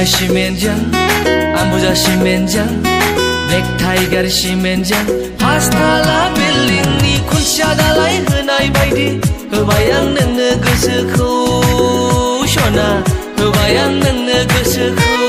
Bajunya simenjang, ambuja simenjang, necktie gar simenjang, pastala building ni kuncia dalai honai baidi, hobayang nोङो गोसोखौ sona, hobayang nोङो गोसोखौ.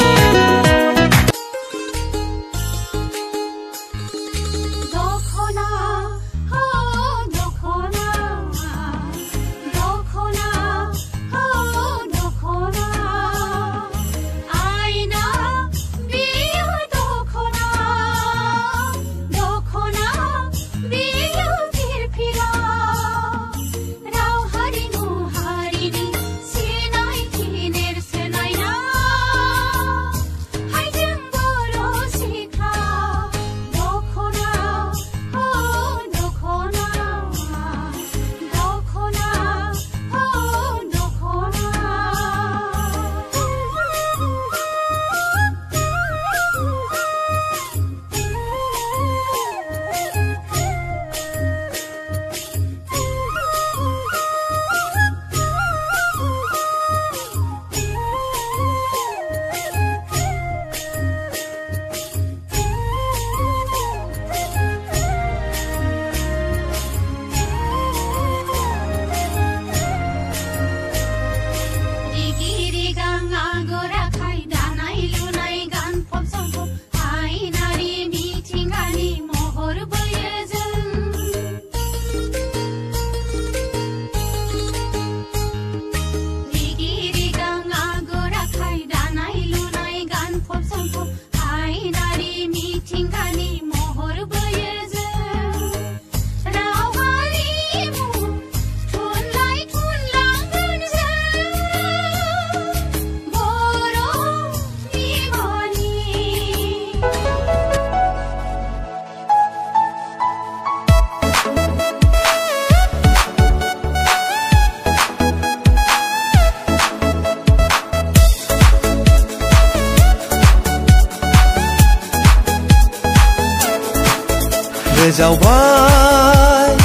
गोजावबाय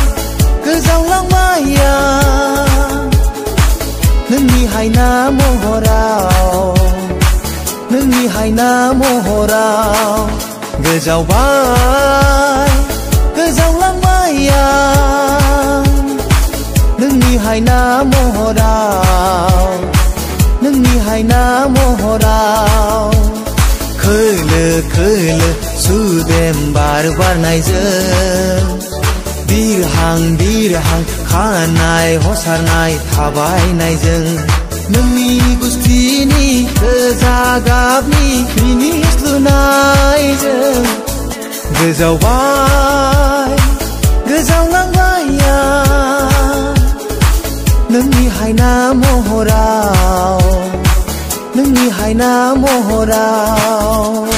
गोजावलांबाया नोंनि हायना महराव नोंनि हायना महराव गोजावबाय गोजावलांबाया नोंनि हायना महराव नोंनि हायना महराव खोलो खोलो सुदेम बार बारनायजों बिरहां बिरहां खानाय हसारनाय थाबायनायजों नोंनि गुस्थिनि गोजा गाबनि मिनिस लुनायजों गोजावबाय गोजावलांबाया नोंनि हायना महराव नोंनि हायना महराव